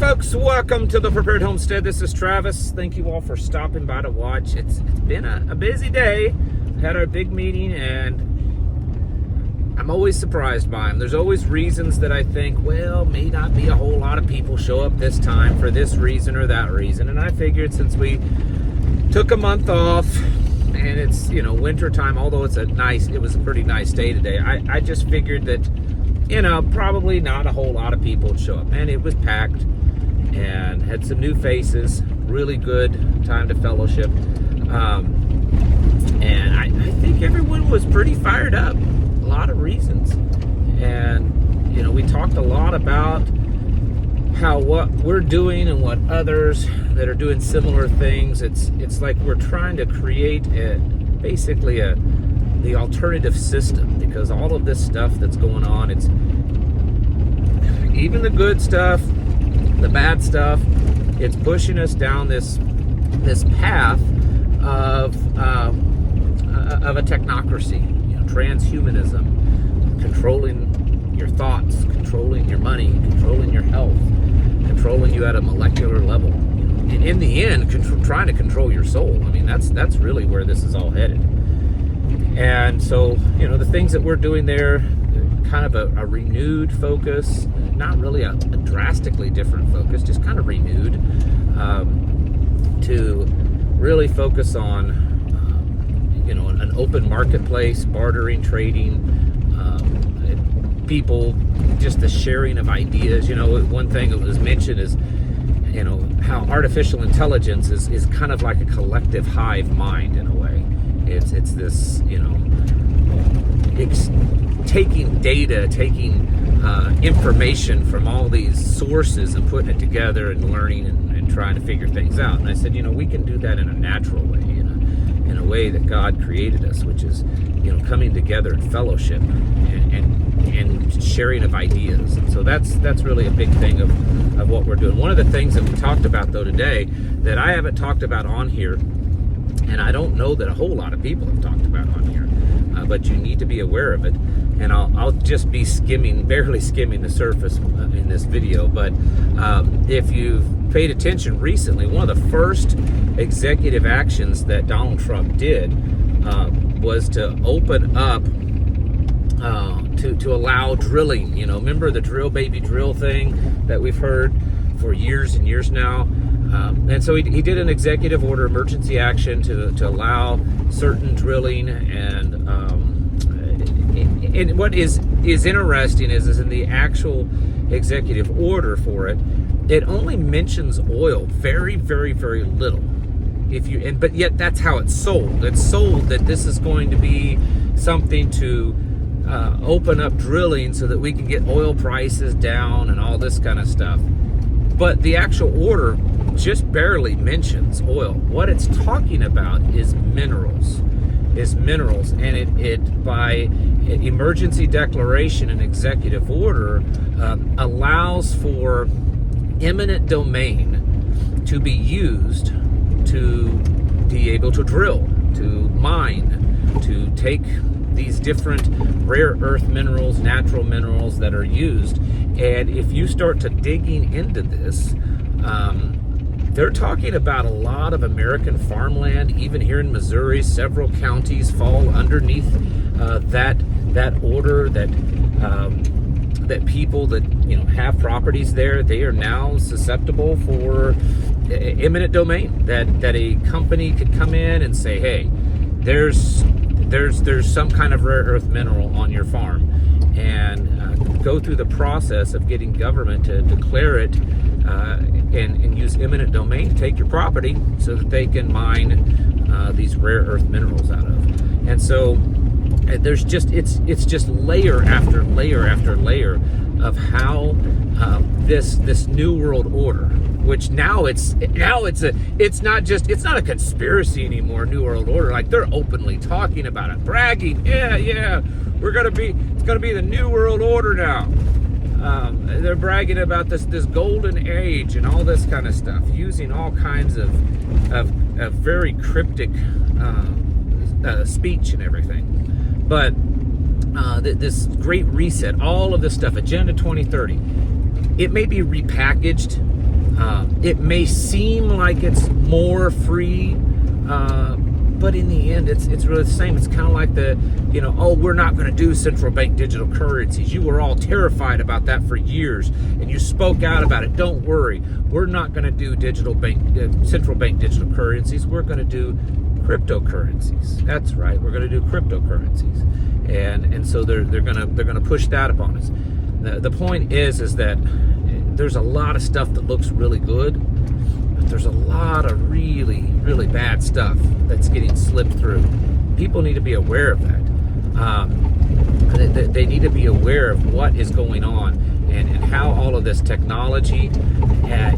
folks, welcome to the Prepared Homestead. This is Travis. Thank you all for stopping by to watch. It's been a busy day. We had our big meeting and I'm always surprised by them. There's always reasons that I think, well, may not be a whole lot of people show up this time for this reason or that reason. And I figured since we took a month off and it's, winter time, although it was a pretty nice day today, I just figured that, probably not a whole lot of people would show up. And it was packed and had some new faces, really good time to fellowship. And I think everyone was pretty fired up, a lot of reasons. And, we talked a lot about how what we're doing and what others that are doing similar things, it's like we're trying to create the alternative system, because all of this stuff that's going on, it's even the good stuff, the bad stuff, it's pushing us down this path of a technocracy, transhumanism, controlling your thoughts, controlling your money, controlling your health, controlling you at a molecular level. In the end, trying to control your soul. I mean, that's really where this is all headed. And so, the things that we're doing there, kind of a renewed focus, not really a drastically different focus, just kind of renewed, to really focus on, an open marketplace, bartering, trading, people, just the sharing of ideas. One thing that was mentioned is, how artificial intelligence is kind of like a collective hive mind in a way. It's this, it's taking data, taking information from all these sources and putting it together and learning and trying to figure things out. And I said, we can do that in a natural way, in a way that God created us, which is, coming together in fellowship and sharing of ideas. And so that's really a big thing of what we're doing. One of the things that we talked about, though, today that I haven't talked about on here, and I don't know that a whole lot of people have talked about on here, but you need to be aware of it. And I'll just be barely skimming the surface in this video. But if you've paid attention recently, one of the first executive actions that Donald Trump did was to open up to allow drilling. Remember the drill baby drill thing that we've heard for years and years now? And so he did an executive order, emergency action, to allow certain drilling. And what is interesting is in the actual executive order for it, it only mentions oil very, very, very little. But yet that's how it's sold. It's sold that this is going to be something to open up drilling so that we can get oil prices down and all this kind of stuff. But the actual order just barely mentions oil. What it's talking about is minerals. And it by emergency declaration and executive order allows for eminent domain to be used to be able to drill, to mine, to take these different rare earth minerals, natural minerals that are used. And if you start to digging into this, they're talking about a lot of American farmland. Even here in Missouri, several counties fall underneath that order. That people that have properties there, they are now susceptible for eminent domain. That a company could come in and say, hey, there's some kind of rare earth mineral on your farm, and go through the process of getting government to declare it and use eminent domain to take your property so that they can mine these rare earth minerals out of. And so there's it's just layer after layer after layer of how this new world order, which now it's not a conspiracy anymore. New world order, like they're openly talking about it, bragging, yeah, it's gonna be the new world order now. They're bragging about this golden age and all this kind of stuff, using all kinds of very cryptic speech and everything. But this great reset, all of this stuff, Agenda 2030, it may be repackaged It may seem like it's more free, but in the end, it's really the same. It's kind of like we're not going to do central bank digital currencies. You were all terrified about that for years, and you spoke out about it. Don't worry, we're not going to do central bank digital currencies. We're going to do cryptocurrencies. That's right, we're going to do cryptocurrencies, and so they're going to push that upon us. The point is that there's a lot of stuff that looks really good, but there's a lot of really, really bad stuff that's getting slipped through. People need to be aware of that. They need to be aware of what is going on and how all of this technology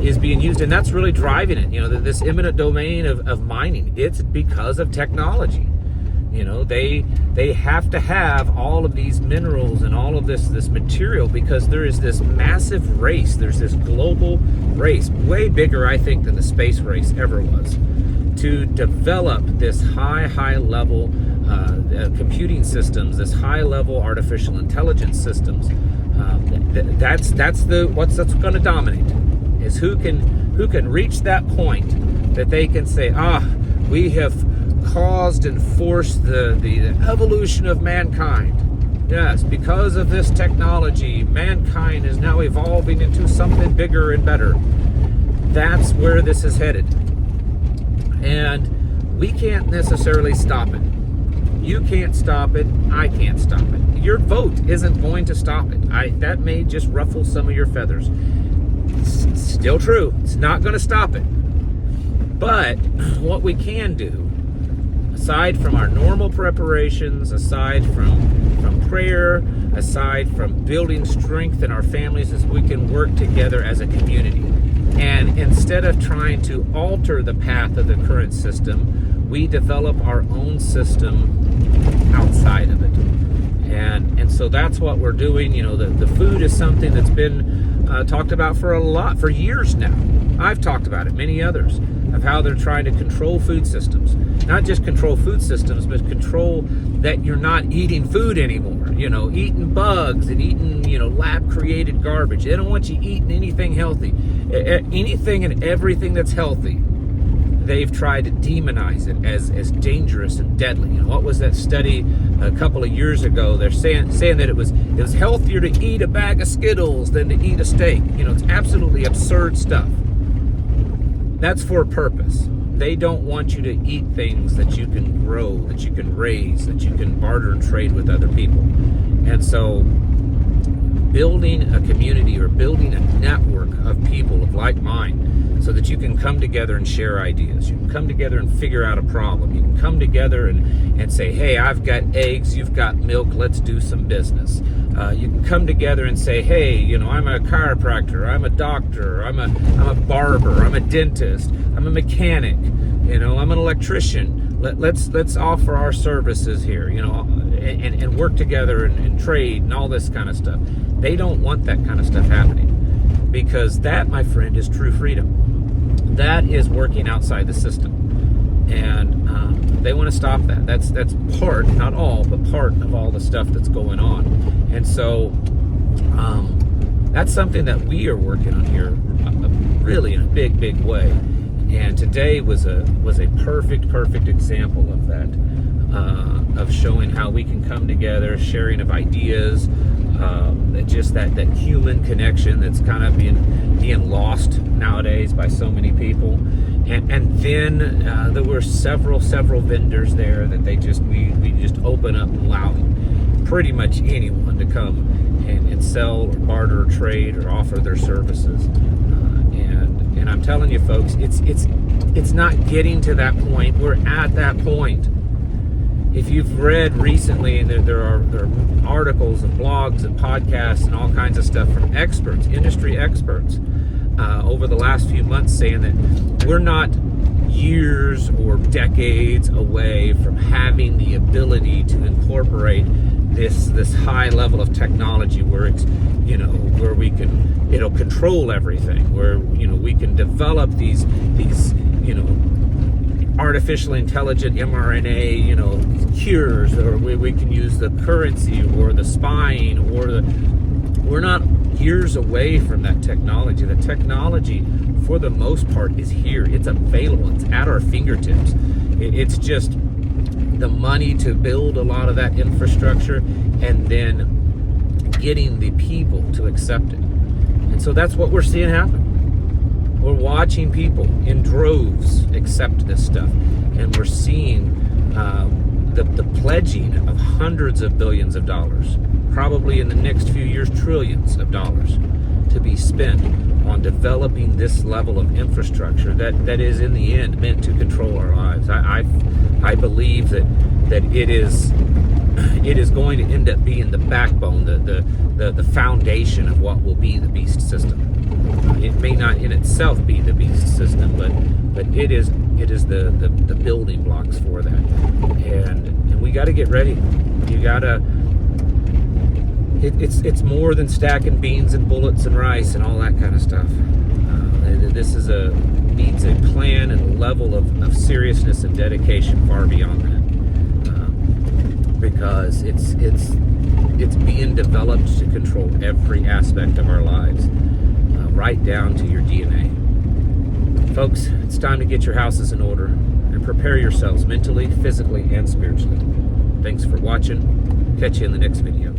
is being used. And that's really driving it. This imminent domain of mining, it's because of technology. They have to have all of these minerals and all of this material because there is this massive race. There's this global race, way bigger, I think, than the space race ever was, to develop this high level computing systems, this high level artificial intelligence systems. That's what's going to dominate, is who can reach that point that they can say, we have caused and forced the evolution of mankind. Yes, because of this technology, mankind is now evolving into something bigger and better. That's where this is headed. And we can't necessarily stop it. You can't stop it. I can't stop it. Your vote isn't going to stop it. That may just ruffle some of your feathers. It's still true. It's not going to stop it. But what we can do, aside from our normal preparations, aside from prayer, aside from building strength in our families, is we can work together as a community. And instead of trying to alter the path of the current system, we develop our own system outside of it. And so that's what we're doing. The food is something that's been talked about for years now. I've talked about it, many others, of how they're trying to control food systems. Not just control food systems, but control that you're not eating food anymore. Eating bugs and eating, lab-created garbage. They don't want you eating anything healthy. Anything and everything that's healthy, they've tried to demonize it as dangerous and deadly. What was that study a couple of years ago? They're saying that it was healthier to eat a bag of Skittles than to eat a steak. It's absolutely absurd stuff. That's for a purpose. They don't want you to eat things that you can grow, that you can raise, that you can barter and trade with other people. And so building a community or building a network of people of like mind so that you can come together and share ideas. You can come together and figure out a problem. You can come together and say, hey, I've got eggs, you've got milk, let's do some business. You can come together and say, hey, I'm a chiropractor, I'm a doctor, I'm a barber, I'm a dentist, I'm a mechanic, I'm an electrician. Let's offer our services here, and work together and trade and all this kind of stuff. They don't want that kind of stuff happening, because that, my friend, is true freedom. That is working outside the system, and they want to stop that. That's part, not all, but part of all the stuff that's going on. And so that's something that we are working on here, really in a big way. And today was a perfect example of that, of showing how we can come together, sharing of ideas, just that human connection that's kind of being lost nowadays by so many people. And then there were several vendors there that we just open up and allow pretty much anyone to come and sell or barter or trade or offer their services. And I'm telling you, folks, it's not getting to that point. We're at that point. If you've read recently, and there are articles and blogs and podcasts and all kinds of stuff from experts, industry experts, over the last few months, saying that we're not years or decades away from having the ability to incorporate this high level of technology where it's, where it'll control everything, where we can develop these artificial intelligent mRNA cures, or we can use the currency or the spine or we're not years away from that technology. The technology, for the most part, is here. It's available. It's at our fingertips. It's just the money to build a lot of that infrastructure and then getting the people to accept it. And so that's what we're seeing happen. We're watching people in droves accept this stuff, and we're seeing the pledging of hundreds of billions of dollars, probably in the next few years trillions of dollars, to be spent on developing this level of infrastructure that is in the end meant to control our lives. I believe that it is going to end up being the backbone, the foundation of what will be the beast system. It may not in itself be the beast system, but it is the building blocks for that. And we got to get ready. You gotta. It's more than stacking beans and bullets and rice and all that kind of stuff. This needs a plan and a level of seriousness and dedication far beyond that, because it's being developed to control every aspect of our lives, right down to your DNA. Folks, it's time to get your houses in order and prepare yourselves mentally, physically, and spiritually. Thanks for watching. Catch you in the next video.